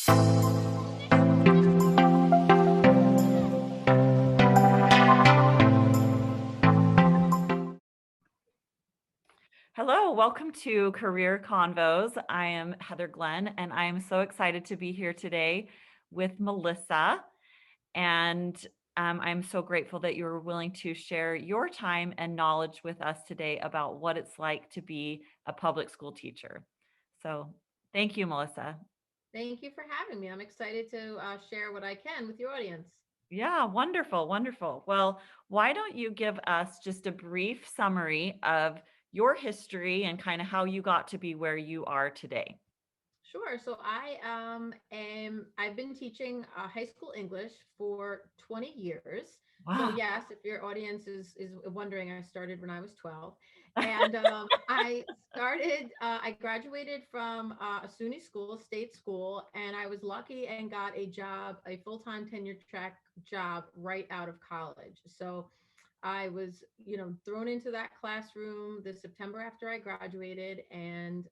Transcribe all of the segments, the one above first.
Hello, welcome to Career Convos. I am Heather Glenn, and I am so excited to be here today with Melissa. And I'm so grateful that you were willing to share your time and knowledge with us today about what it's like to be a public school teacher. So, thank you, Melissa. Thank you for having me. I'm excited to share what I can with your audience. Yeah, wonderful, wonderful. Well, why don't you give us just a brief summary of your history and kind of how you got to be where you are today? Sure. So I've been teaching high school English for 20 years. So Wow. yes, if your audience is wondering, I started when I was 12, and I graduated from a SUNY school, state school, and I was lucky and got a job, a full-time tenure track job right out of college. So I was, thrown into that classroom this September after I graduated, and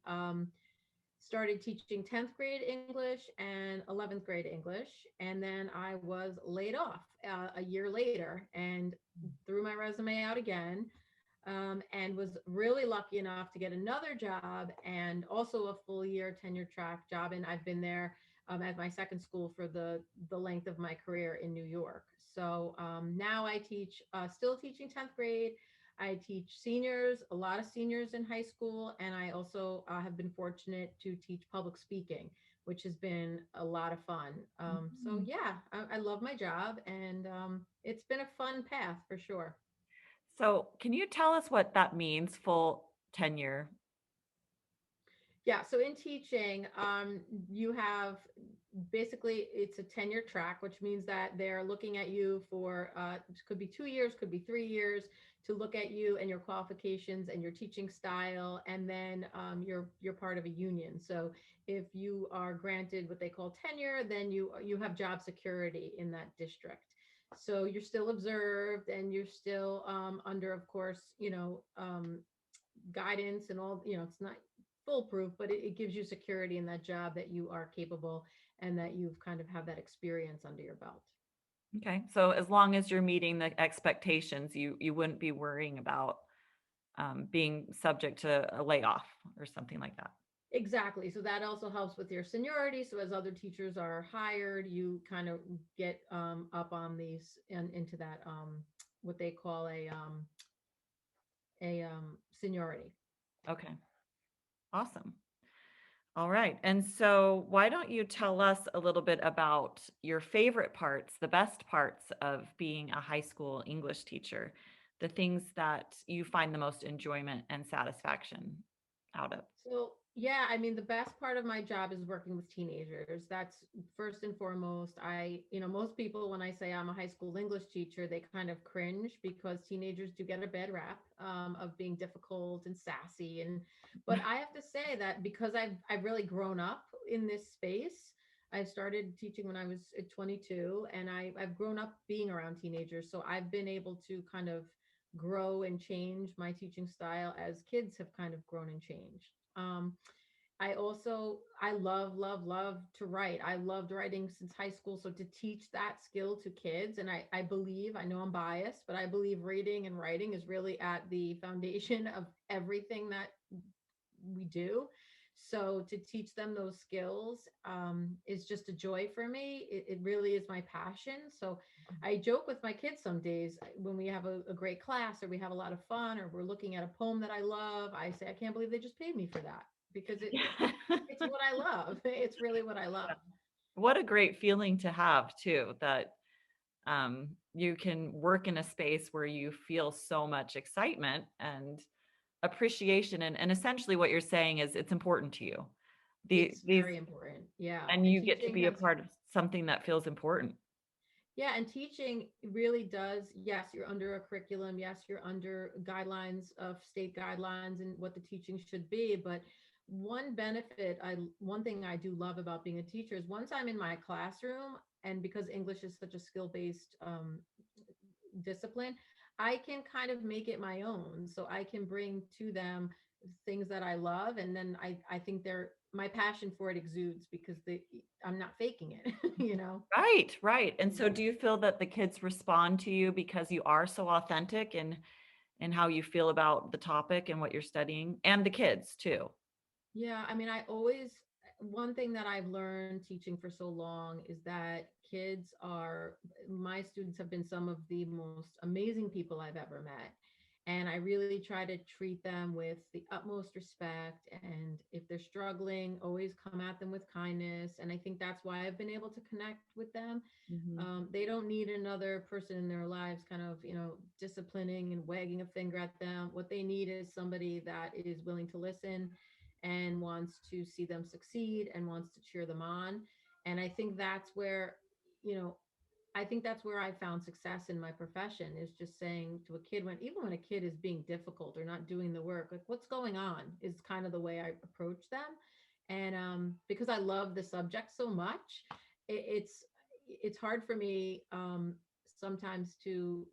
started teaching 10th grade English and 11th grade English. And then I was laid off a year later and threw my resume out again, and was really lucky enough to get another job and also a full year tenure track job. And I've been there as my second school for the length of my career in New York. So now I teach, still teaching 10th grade. I teach seniors, a lot of seniors in high school, and I also have been fortunate to teach public speaking, which has been a lot of fun. So Mhm. yeah, I love my job, and it's been a fun path for sure. So, can you tell us what that means, full tenure? Yeah, so in teaching, you have basically it's a tenure track, which means that they're looking at you for could be 2 years, could be 3 years, to look at you and your qualifications and your teaching style, and then you're part of a union. So if you are granted what they call tenure, then you have job security in that district. So you're still observed, and you're still under, of course, guidance and all. It's not foolproof, but it gives you security in that job that you are capable and that you've kind of have that experience under your belt. Okay. So, as long as you're meeting the expectations, you wouldn't be worrying about being subject to a layoff or something like that. Exactly. So that also helps with your seniority. So as other teachers are hired, you kind of get up on these and into that what they call a seniority. Okay. Awesome. All right. And so, why don't you tell us a little bit about your favorite parts, the best parts of being a high school English teacher, the things that you find the most enjoyment and satisfaction out of? So, yeah, I mean, the best part of my job is working with teenagers. That's first and foremost. Most people, when I say I'm a high school English teacher, they kind of cringe because teenagers do get a bad rap of being difficult and sassy. But I have to say that because I've really grown up in this space. I started teaching when I was 22, and I've grown up being around teenagers. So I've been able to kind of grow and change my teaching style as kids have kind of grown and changed. I love to write. I loved writing since high school. So to teach that skill to kids, and I believe, I know I'm biased, but I believe reading and writing is really at the foundation of everything that we do. So to teach them those skills is just a joy for me. It really is my passion. So I joke with my kids some days when we have a great class or we have a lot of fun or we're looking at a poem that I love. I say, I can't believe they just paid me for that because it's what I love. It's really what I love. What a great feeling to have, too, that you can work in a space where you feel so much excitement and appreciation. And essentially, what you're saying is it's important to you. It's These very important. Yeah. and And you get to teaching be a has part of something that feels important. Yeah, and teaching really does. Yes, you're under a curriculum. Yes, you're under guidelines of state guidelines and what the teaching should be. But one thing I do love about being a teacher is once I'm in my classroom, and because English is such a skill-based discipline, I can kind of make it my own. So I can bring to them things that I love, and then I think they're my passion for it exudes because I'm not faking it, you know. Right, right. And so Yeah. do you feel that the kids respond to you because you are so authentic in how you feel about the topic and what you're studying? And the kids too. Yeah, I mean, I always, one thing that I've learned teaching for so long is that kids are, my students have been some of the most amazing people I've ever met. And I really try to treat them with the utmost respect. And if they're struggling, always come at them with kindness. And I think that's why I've been able to connect with them. Mhm, They don't need another person in their lives kind of, disciplining and wagging a finger at them. What they need is somebody that is willing to listen and wants to see them succeed and wants to cheer them on. And I think that's where, you know, I think that's where I found success in my profession, is just saying to a kid, when even when a kid is being difficult or not doing the work, like, what's going on, is kind of the way I approach them. And because I love the subject so much, it's hard for me sometimes to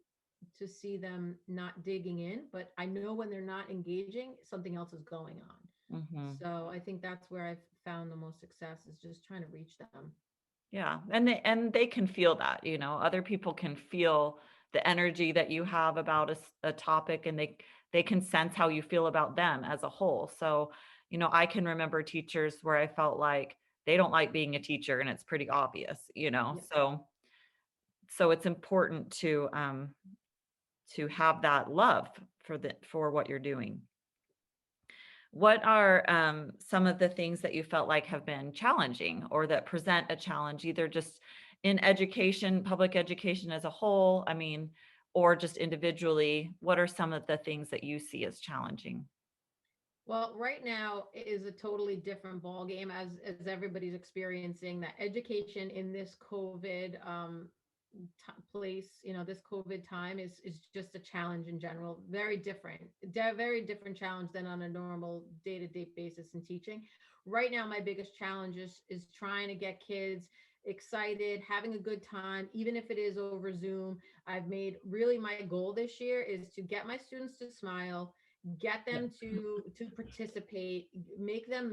see them not digging in, but I know when they're not engaging, something else is going on. mhm. So I think that's where I've found the most success, is just trying to reach them. Yeah, and they can feel that, you know, other people can feel the energy that you have about a topic, and they can sense how you feel about them as a whole. So, you know, I can remember teachers where I felt like they don't like being a teacher and it's pretty obvious, you know. Yeah. So it's important to have that love for what you're doing. What are some of the things that you felt like have been challenging or that present a challenge, either just in education, public education as a whole? I mean, or just individually, what are some of the things that you see as challenging? Well, right now it is a totally different ball game, as everybody's experiencing that education in this COVID place. This COVID time is just a challenge in general. Very different, very different challenge than on a normal day to day basis in teaching. Right now, my biggest challenge is trying to get kids excited, having a good time, even if it is over Zoom. I've made, really, my goal this year is to get my students to smile, get Yeah. them to participate, make them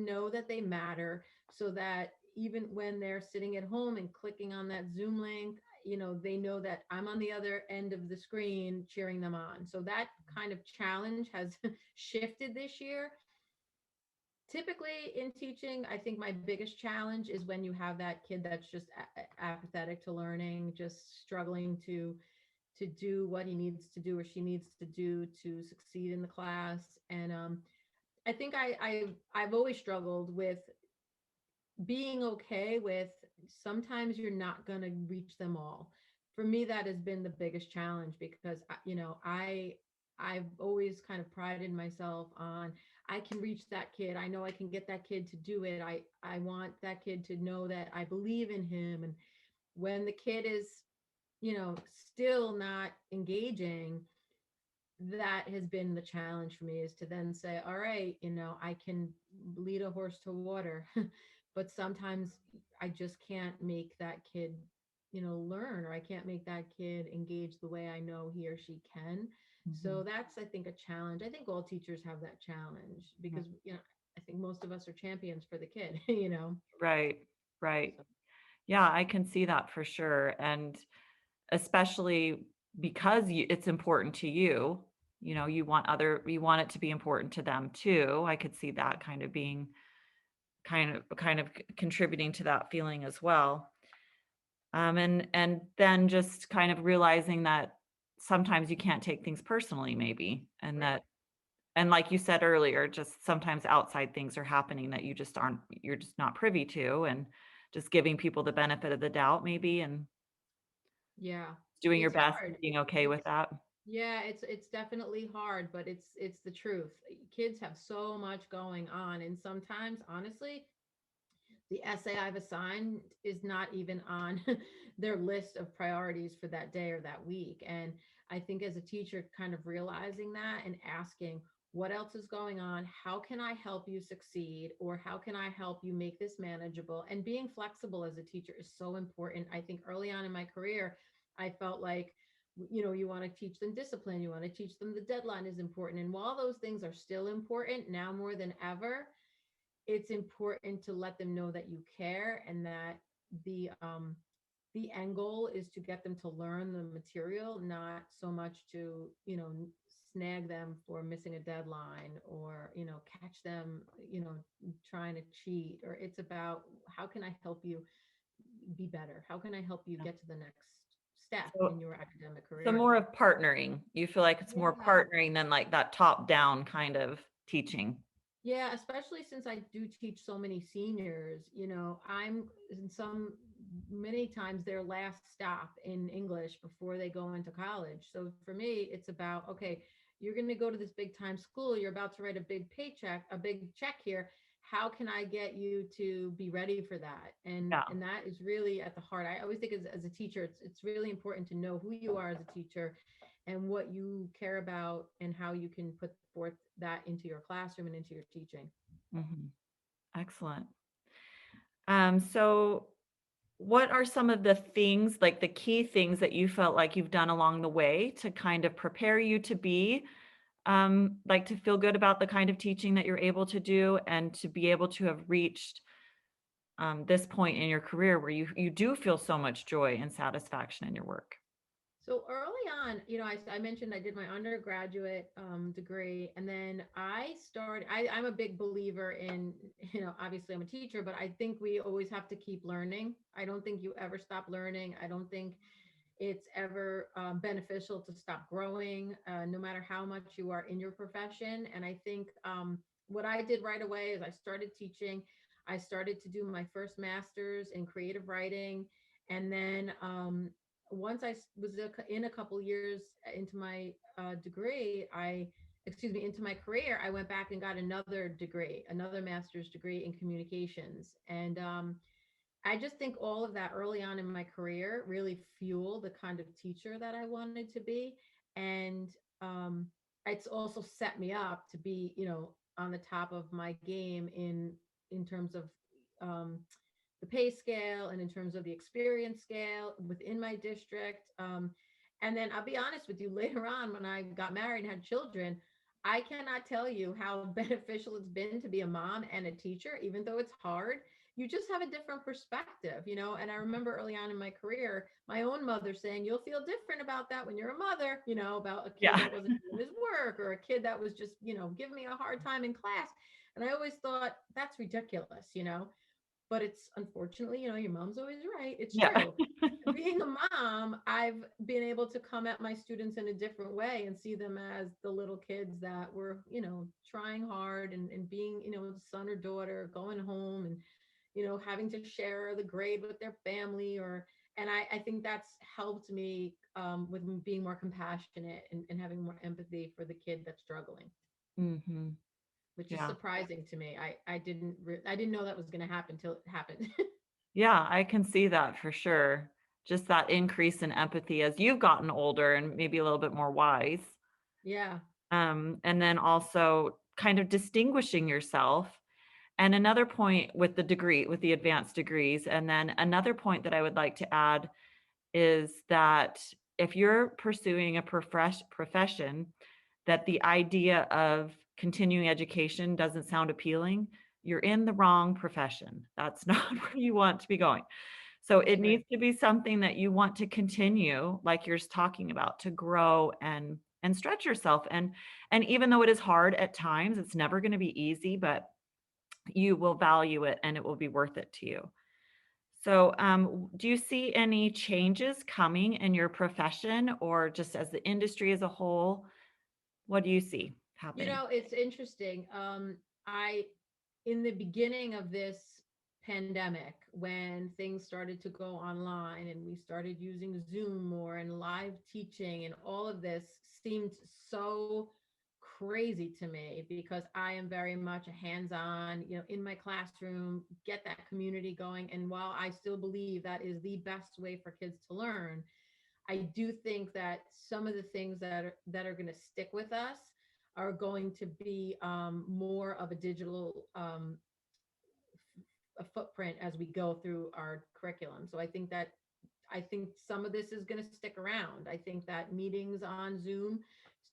know that they matter, so that even when they're sitting at home and clicking on that Zoom link, they know that I'm on the other end of the screen cheering them on. So that kind of challenge has shifted this year. Typically in teaching, I think my biggest challenge is when you have that kid that's just apathetic to learning, just struggling to do what he needs to do or she needs to do to succeed in the class. And I think I've always struggled with being okay with, sometimes you're not going to reach them all. For me, that has been the biggest challenge, because I've always kind of prided myself on, I can reach that kid. I know I can get that kid to do it. I want that kid to know that I believe in him. And when the kid is, still not engaging, that has been the challenge for me, is to then say, all right, I can lead a horse to water, but sometimes I just can't make that kid, learn, or I can't make that kid engage the way I know he or she can. So Mhm. that's, I think, a challenge. I think all teachers have that challenge, Mhm. because, I think most of us are champions for the kid. Right, right. So, Yeah, I can see that for sure. And especially because it's important to you, you know, you want it to be important to them too. I could see that kind of being contributing to that feeling as well. And then just kind of realizing that sometimes you can't take things personally maybe, and right. that and like you said earlier, just sometimes outside things are happening that you're just not privy to, and just giving people the benefit of the doubt maybe, and Yeah. doing your It's best and hard. being okay with that. Yeah, it's definitely hard, but it's the truth. Kids have so much going on, and sometimes, honestly, the essay I've assigned is not even on their list of priorities for that day or that week. And I think as a teacher, kind of realizing that and asking, what else is going on? How can I help you succeed? Or how can I help you make this manageable? And being flexible as a teacher is so important. I think early on in my career, I felt like You want to teach them discipline, you want to teach them the deadline is important. And while those things are still important now more than ever, it's important to let them know that you care, and that the end goal is to get them to learn the material, not so much to, snag them for missing a deadline, or, catch them, trying to cheat. Or it's about, how can I help you be better? How can I help you Yeah. get to the next step So in your academic so career? more of partnering. You feel like it's more Yeah. partnering than like that top down kind of teaching. Yeah, especially since I do teach so many seniors, I'm in some many times their last stop in English before they go into college. So for me, it's about, okay, you're going to go to this big time school, you're about to write a big paycheck, a big check here. How can I get you to be ready for that? And Yeah. that is really at the heart. I always think as a teacher, it's really important to know who you are as a teacher and what you care about, and how you can put forth that into your classroom and into your teaching. Mhm. Excellent. So what are some of the things, like the key things that you felt like you've done along the way to kind of prepare you to be, like to feel good about the kind of teaching that you're able to do and to be able to have reached this point in your career where you do feel so much joy and satisfaction in your work? So early on, I mentioned I did my undergraduate degree, and then I'm a big believer in, obviously I'm a teacher, but I think we always have to keep learning. I don't think you ever stop learning. I don't think it's ever beneficial to stop growing, no matter how much you are in your profession. And I think what I did right away is I started teaching. I started to do my first master's in creative writing. And then once was in a couple years into my degree, into my career, I went back and got another degree, another master's degree in communications. And I just think all of that early on in my career really fueled the kind of teacher that I wanted to be. And it's also set me up to be, on the top of my game in terms of um, the pay scale, and in terms of the experience scale within my district. And then I'll be honest with you, later on, when I got married and had children, I cannot tell you how beneficial it's been to be a mom and a teacher, even though it's hard. You just have a different perspective, And I remember early on in my career, my own mother saying, "You'll feel different about that when you're a mother," about a kid Yeah. that wasn't doing his work, or a kid that was just, giving me a hard time in class. And I always thought, that's ridiculous, but it's unfortunately, your mom's always right. It's Yeah. true. Being a mom, I've been able to come at my students in a different way and see them as the little kids that were, trying hard, and being, the son or daughter going home, and, having to share the grade with their family. And I think that's helped me with being more compassionate, and having more empathy for the kid that's struggling, Mhm. which is Yeah. surprising to me. I didn't know that was going to happen till it happened. Yeah, I can see that for sure. Just that increase in empathy as you've gotten older and maybe a little bit more wise. Yeah. And then also kind of distinguishing yourself. And another point with the degree, with the advanced degrees, and then another point that I would like to add is that if you're pursuing a profession that the idea of continuing education doesn't sound appealing, you're in the wrong profession. That's not where you want to be going. So I it agree. needs to be something that you want to continue, like you're talking about, to grow and stretch yourself. And even though it is hard at times, it's never going to be easy, but you will value it and it will be worth it to you. So, do you see any changes coming in your profession or just as the industry as a whole? What do you see happening? It's interesting. I In the beginning of this pandemic, when things started to go online and we started using Zoom more, and live teaching, and all of this seemed so crazy to me, because I am very much a hands-on, in my classroom, get that community going. And while I still believe that is the best way for kids to learn, I do think that some of the things that are going to stick with us are going to be more of a digital a footprint as we go through our curriculum. So I think that I think some of this is going to stick around. I think that meetings on Zoom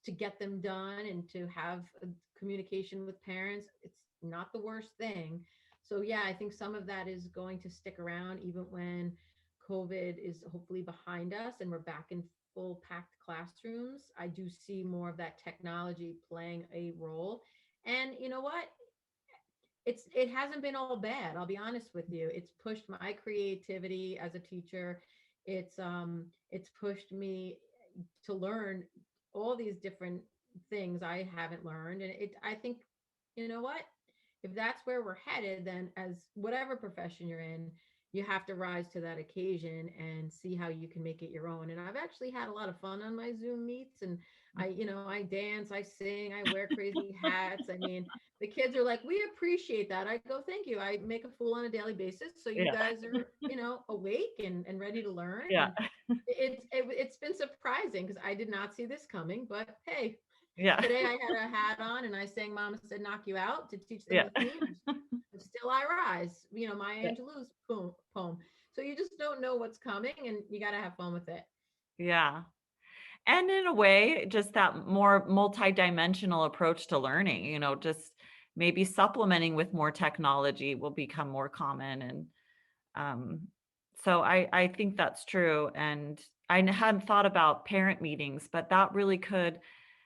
to get them done and to have a communication with parents, it's not the worst thing. So yeah, I think some of that is going to stick around even when COVID is hopefully behind us and we're back in full packed classrooms. I do see more of that technology playing a role. And you know what? It hasn't been all bad. I'll be honest with you. It's pushed my creativity as a teacher. It's pushed me to learn all these different things I haven't learned. And I think, you know what? If that's where we're headed, then as whatever profession you're in, you have to rise to that occasion and see how you can make it your own. And I've actually had a lot of fun on my Zoom meets, and I dance, I sing, I wear crazy hats. I mean, the kids are like, we appreciate that. I go, thank you. I make a fool on a daily basis. So you Yeah. guys are, awake and ready to learn. Yeah. And it's been surprising because I did not see this coming, but hey, Yeah. today I had a hat on and I sang Mama Said Knock You Out to teach them Yeah. the theme. Still I Rise, Maya Yeah. Angelou's poem. So you just don't know what's coming and you got to have fun with it. Yeah. And in a way, just that more multidimensional approach to learning, just maybe supplementing with more technology will become more common. And so I think that's true. And hadn't thought about parent meetings, but that really could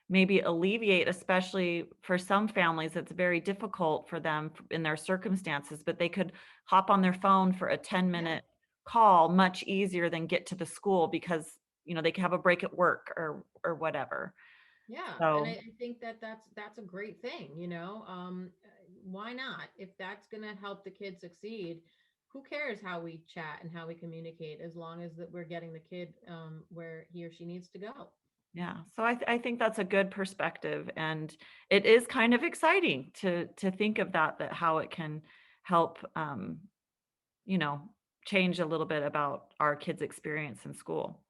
maybe alleviate, especially for some families, it's very difficult for them in their circumstances, but they could hop on their phone for a Yeah. 10-minute call much easier than get to the school because, they could have a break at work or whatever. Yeah, and I, So, I think that that's a great thing, why not? If that's going to help the kid succeed, who cares how we chat and how we communicate as long as that we're getting the kid where he or she needs to go. yeah. So I think that's a good perspective, and it is kind of exciting to think of that how it can help, you know, change a little bit about our kids' experience in school.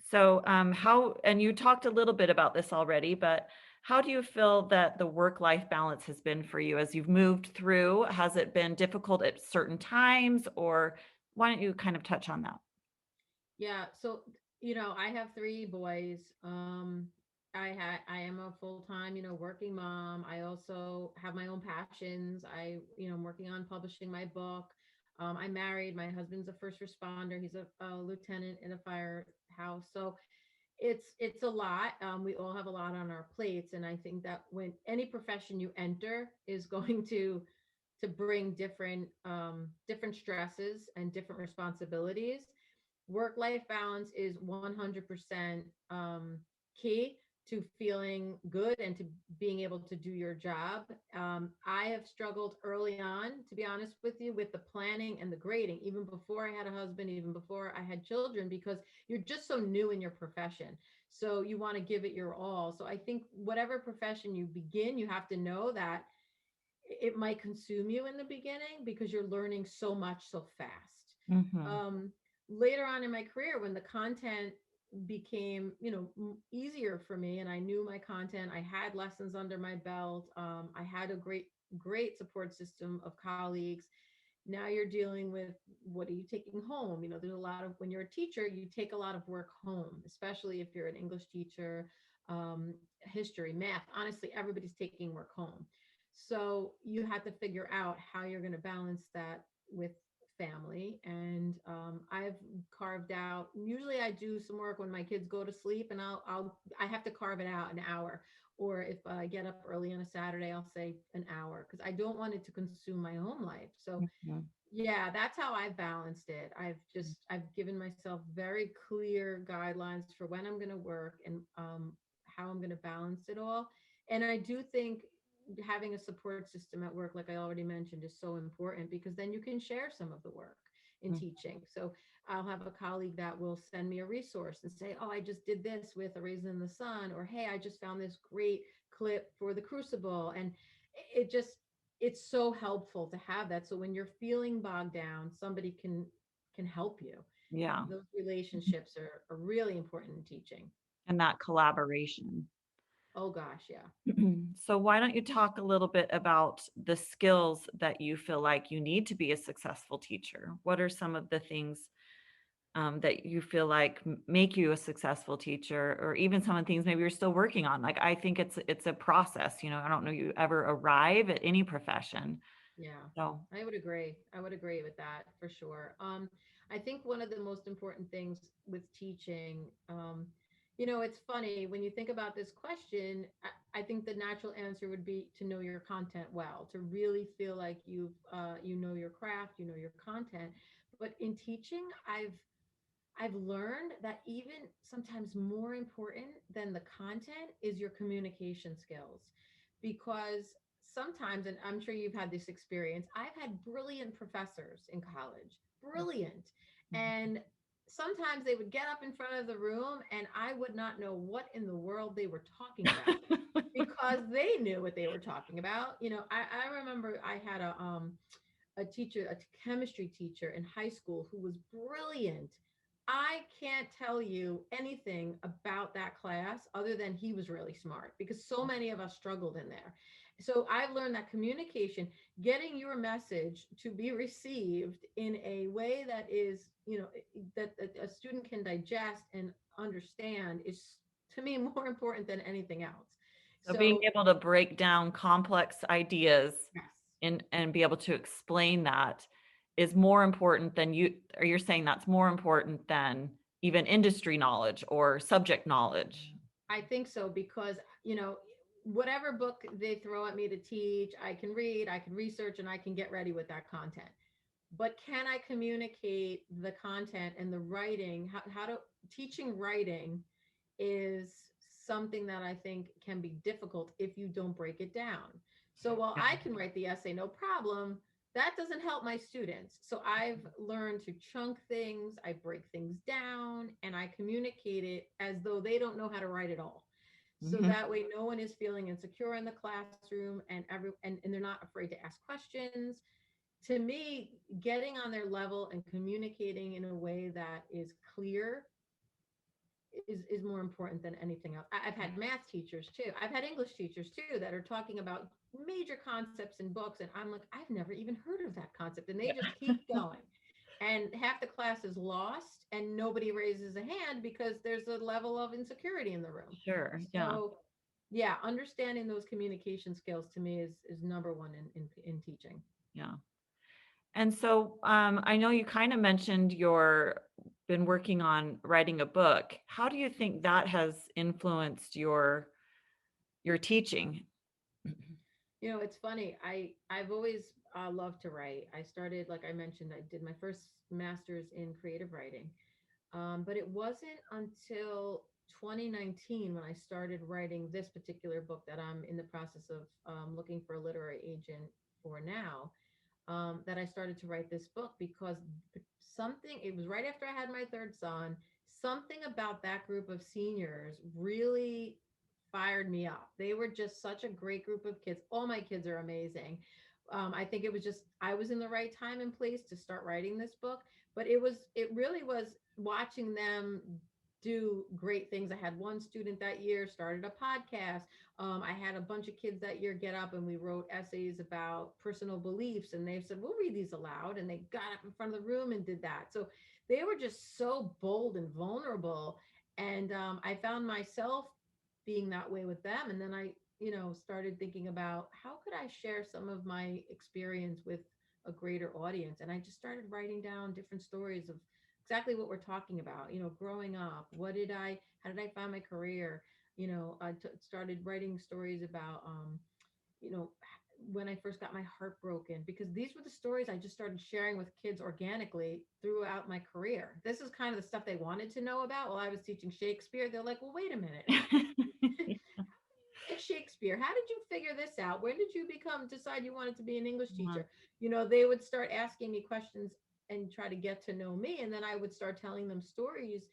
So, how, and you talked a little bit about this already, but how do you feel that the work-life balance has been for you as you've moved through? Has it been difficult at certain times, or why don't you kind of touch on that? Yeah, so I have three boys. I am a full-time, working mom. I also have my own passions. I'm working on publishing my book. I'm married. My husband's a first responder. He's a lieutenant in a firehouse. So it's a lot. We all have a lot on our plates, and I think that when any profession you enter is going to bring different stresses and different responsibilities. Work life balance is 100% key to feeling good and to being able to do your job. I have struggled early on, to be honest with you, with the planning and the grading, even before I had a husband, even before I had children, because you're just so new in your profession. So you want to give it your all. So I think whatever profession you begin, you have to know that it might consume you in the beginning because you're learning so much so fast. Mhm. Um, Later on in my career, when the content became, easier for me and I knew my content, I had lessons under my belt. I had a great support system of colleagues. Now you're dealing with what are you taking home? There's a lot of, when you're a teacher, you take a lot of work home, especially if you're an English teacher, history, math. Honestly, everybody's taking work home. So you have to figure out how you're going to balance that with family. And I've carved out, usually I do some work when my kids go to sleep, and I have to carve it out an hour. Or if I get up early on a Saturday, I'll say an hour because I don't want it to consume my home life. So Mhm. yeah, that's how I've balanced it. I've given myself very clear guidelines for when I'm going to work and how I'm going to balance it all. And I do think having a support system at work, like I already mentioned, is so important because then you can share some of the work in Mm. teaching. So I'll have a colleague that will send me a resource and say, "Oh, I just did this with A Raisin in the Sun," or "Hey, I just found this great clip for the Crucible," and it just it's so helpful to have that. So when you're feeling bogged down, somebody can help you. Yeah. Those relationships are really important in teaching. And that collaboration. Oh gosh, yeah. So why don't you talk a little bit about the skills that you feel like you need to be a successful teacher? What are some of the things that you feel like make you a successful teacher, or even some of the things maybe you're still working on. Like, I think it's a process. I don't know you ever arrive at any profession. Yeah, So, I would agree. I would agree with that for sure. I think one of the most important things with teaching, it's funny when you think about this question. I think the natural answer would be to know your content well, to really feel like you know your craft, you know your content. But in teaching, I've learned that even sometimes more important than the content is your communication skills. Because sometimes, and I'm sure you've had this experience, I've had brilliant professors in college, brilliant. And sometimes they would get up in front of the room and I would not know what in the world they were talking about because they knew what they were talking about. I remember I had a teacher, a chemistry teacher in high school who was brilliant. I can't tell you anything about that class other than he was really smart because so many of us struggled in there. So I've learned that communication, getting your message to be received in a way that is, that a student can digest and understand is to me more important than anything else. so being So, able to break down complex ideas yes. and be able to explain that is more important than or you're saying that's more important than even industry knowledge or subject knowledge. I think so because, whatever book they throw at me to teach, I can read, I can research, and I can get ready with that content. But can I communicate the content and the writing? How to teaching writing is something that I think can be difficult if you don't break it down. So while Yeah. I can write the essay, no problem, that doesn't help my students. So I've learned to chunk things, I break things down, and I communicate it as though they don't know how to write it all. So Mhm. that way no one is feeling insecure in the classroom and they're not afraid to ask questions. To me, getting on their level and communicating in a way that is clear is more important than anything else. I've had math teachers too. I've had English teachers too that are talking about major concepts in books, and I'm like, I've never even heard of that concept, and they Yeah. just keep going. And half the class is lost, and nobody raises a hand because there's a level of insecurity in the room. Sure. Yeah. So, yeah, understanding those communication skills to me is number one in teaching. Yeah. And so, I know you kind of mentioned you're been working on writing a book. How do you think that has influenced your teaching? It's funny. I've always loved to write. I started, like I mentioned, I did my first master's in creative writing, but it wasn't until 2019 when I started writing this particular book that I'm in the process of looking for a literary agent for now. That I started to write this book because it was right after I had my third son. Something about that group of seniors really fired me up. They were just such a great group of kids. All my kids are amazing. I think it was just, I was in the right time and place to start writing this book, but it really was watching them do great things. I had one student that year started a podcast. I had a bunch of kids that year get up and we wrote essays about personal beliefs, and they said, we'll read these aloud. And they got up in front of the room and did that. So they were just so bold and vulnerable. And I found myself being that way with them. And then I, started thinking about how could I share some of my experience with a greater audience. And I just started writing down different stories of exactly what we're talking about, growing up. How did I find my career? Started writing stories about, you know, when I first got my heart broken, because these were the stories I just started sharing with kids organically throughout my career. This is kind of the stuff they wanted to know about while I was teaching Shakespeare. They're like, well, wait a minute. Like Shakespeare, how did you figure this out? When did you decide you wanted to be an English Yeah. teacher? They would start asking me questions and try to get to know me. And then I would start telling them stories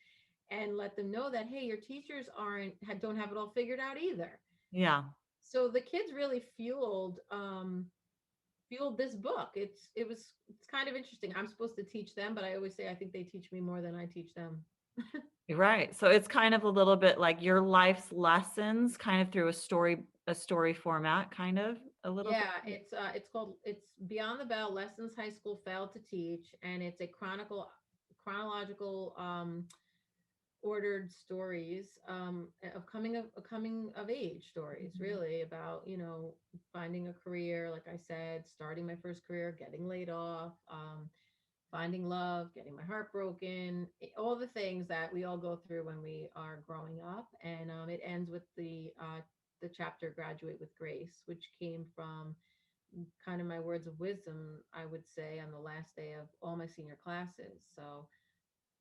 and let them know that, hey, your teachers don't have it all figured out either. Yeah. So the kids really fueled this book. It's kind of interesting. I'm supposed to teach them, but I always say I think they teach me more than I teach them. Right. So it's kind of a little bit like your life's lessons kind of through a story format, kind of a little Yeah, bit. it's Beyond the Bell Lessons High School Failed to Teach, and it's a chronological ordered stories of coming of age stories, Mhm. really about finding a career, like I said, starting my first career, getting laid off, finding love, getting my heart broken, all the things that we all go through when we are growing up. And it ends with the chapter "Graduate with Grace," which came from kind of my words of wisdom, I would say, on the last day of all my senior classes. So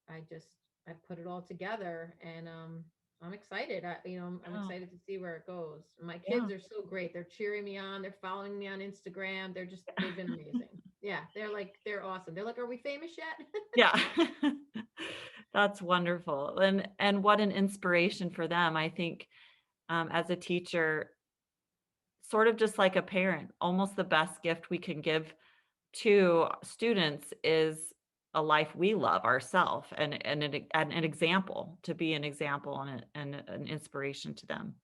I just I put it all together, and I'm excited. I'm Oh, excited to see where it goes. My yeah. kids are so great. They're cheering me on. They're following me on Instagram. They've been amazing. Yeah, they're awesome. They're like, "Are we famous yet?" Yeah. That's wonderful, and what an inspiration for them. I think, as a teacher, sort of just like a parent, almost the best gift we can give to students is a life we love ourself and an example, to be an example and an inspiration to them.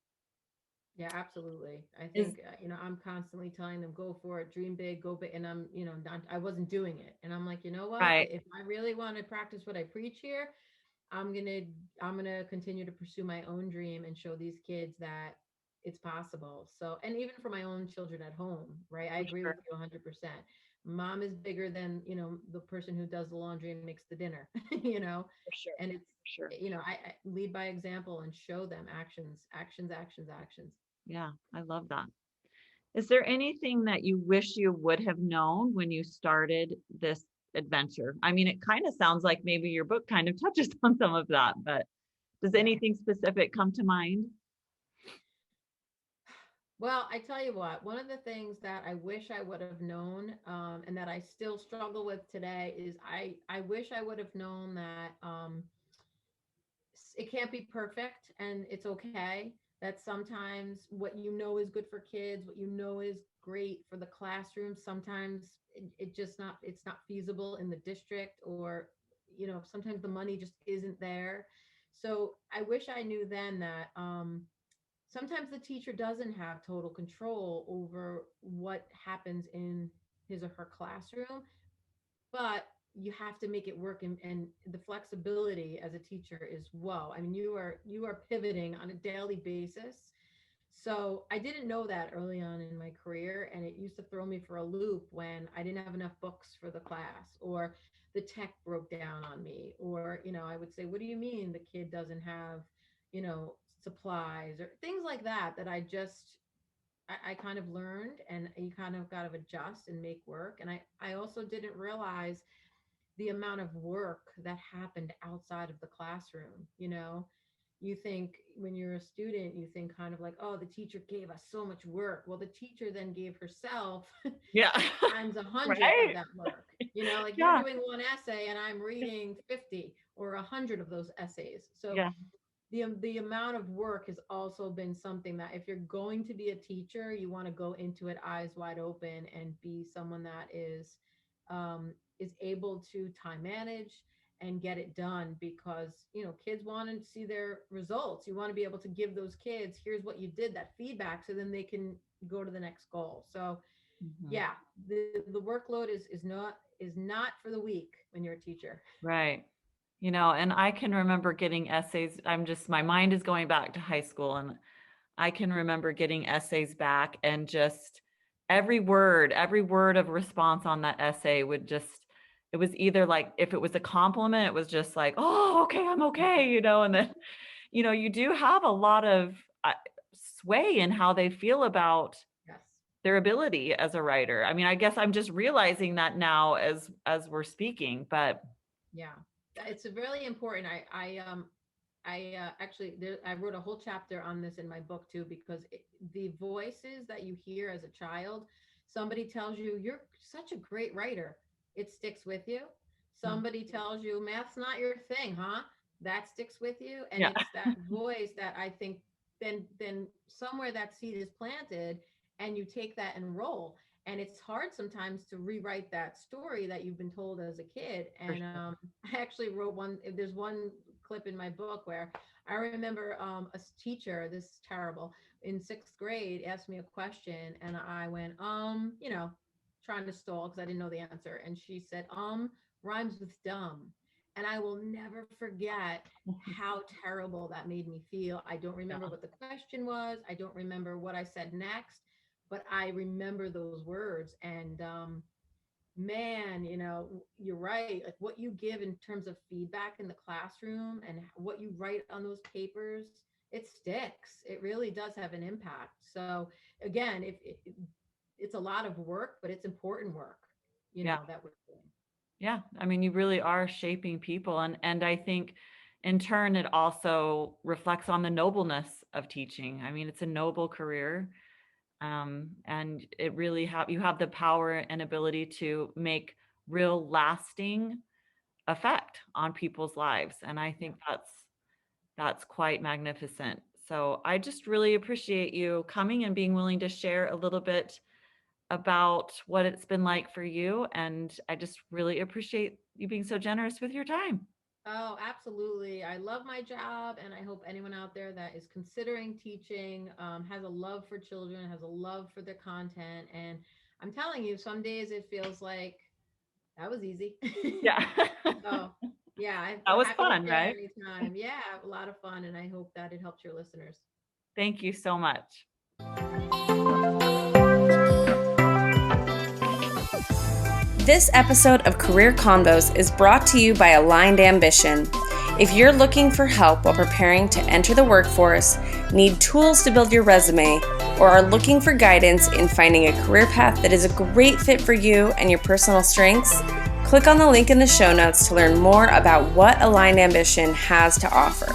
Yeah, absolutely. I Is think I'm constantly telling them, go for it, dream big, go big, and I'm not, I wasn't doing it, and I'm like, you know what? right, If I really want to practice what I preach here, I'm gonna I'm gonna continue to pursue my own dream and show these kids that it's possible. So, and even for my own children at home, right? I for agree sure, with you 100%. Mom is bigger than the person who does the laundry and makes the dinner, for sure, and it's for sure. I lead by example and show them actions, actions, actions, actions. Yeah, I love that. Is there anything that you wish you would have known when you started this adventure? I mean, it kind of sounds like maybe your book kind of touches on some of that, but does Yeah. anything specific come to mind? Well, I tell you what, one of the things that I wish I would have known, and that I still struggle with today, is I wish I would have known that it can't be perfect, and it's okay. That sometimes what you know is good for kids, what you know is great for the classroom, sometimes it's not feasible in the district, or sometimes the money just isn't there. So I wish I knew then that sometimes the teacher doesn't have total control over what happens in his or her classroom, but you have to make it work, and the flexibility as a teacher is whoa. I mean, you are pivoting on a daily basis. So I didn't know that early on in my career, and it used to throw me for a loop when I didn't have enough books for the class, or the tech broke down on me, or I would say, what do you mean the kid doesn't have supplies, or things like that, that I kind of learned, and you kind of got to adjust and make work. And I also didn't realize the amount of work that happened outside of the classroom. You think, when you're a student, you think kind of like, oh, the teacher gave us so much work. Well, the teacher then gave herself Yeah. times 100 of Right? that work. Like, you're Yeah. doing one essay and I'm reading 50 or 100 of those essays. So Yeah. the amount of work has also been something that, if you're going to be a teacher, you want to go into it eyes wide open and be someone that is able to time manage and get it done, because kids want to see their results. You want to be able to give those kids, here's what you did, that feedback, so then they can go to the next goal. So Mhm. yeah, the workload is not for the weak when you're a teacher. Right. And I can remember getting essays. My mind is going back to high school, and I can remember getting essays back and just every word of response on that essay it was either like, if it was a compliment, it was just like, oh, okay, I'm okay, and then, you do have a lot of sway in how they feel about Yes. their ability as a writer. I mean, I guess I'm just realizing that now as we're speaking, but Yeah, it's a really important. I actually I wrote a whole chapter on this in my book too, because the voices that you hear as a child, somebody tells you you're such a great writer, it sticks with you. mm, Somebody tells you math's not your thing, huh? That sticks with you, and yeah, it's that voice that I think then somewhere that seed is planted, and you take that and roll. And it's hard sometimes to rewrite that story that you've been told as a kid. for And sure. I actually wrote one. There's one clip in my book where I remember a teacher, this is terrible, in sixth grade asked me a question, and I went, trying to stall because I didn't know the answer. And she said, rhymes with dumb. And I will never forget how terrible that made me feel. I don't remember Yeah. what the question was. I don't remember what I said next, but I remember those words. And man, you're right. Like what you give in terms of feedback in the classroom and what you write on those papers, it sticks. It really does have an impact. So again, if it's a lot of work, but it's important work, Yeah. that we're doing. Yeah. I mean, you really are shaping people. And I think in turn, it also reflects on the nobleness of teaching. I mean, it's a noble career. And it really you have the power and ability to make real lasting effect on people's lives. And I Yeah. think that's quite magnificent. So I just really appreciate you coming and being willing to share a little bit about what it's been like for you. And I just really appreciate you being so generous with your time. Oh, absolutely. I love my job, and I hope anyone out there that is considering teaching has a love for children, has a love for the content. And I'm telling you, some days it feels like that was easy. Yeah. So, yeah, That I'm was happy to fun, share right? anytime. Yeah, a lot of fun, and I hope that it helps your listeners. Thank you so much. This episode of Career Convos is brought to you by Aligned Ambition. If you're looking for help while preparing to enter the workforce, need tools to build your resume, or are looking for guidance in finding a career path that is a great fit for you and your personal strengths, click on the link in the show notes to learn more about what Aligned Ambition has to offer.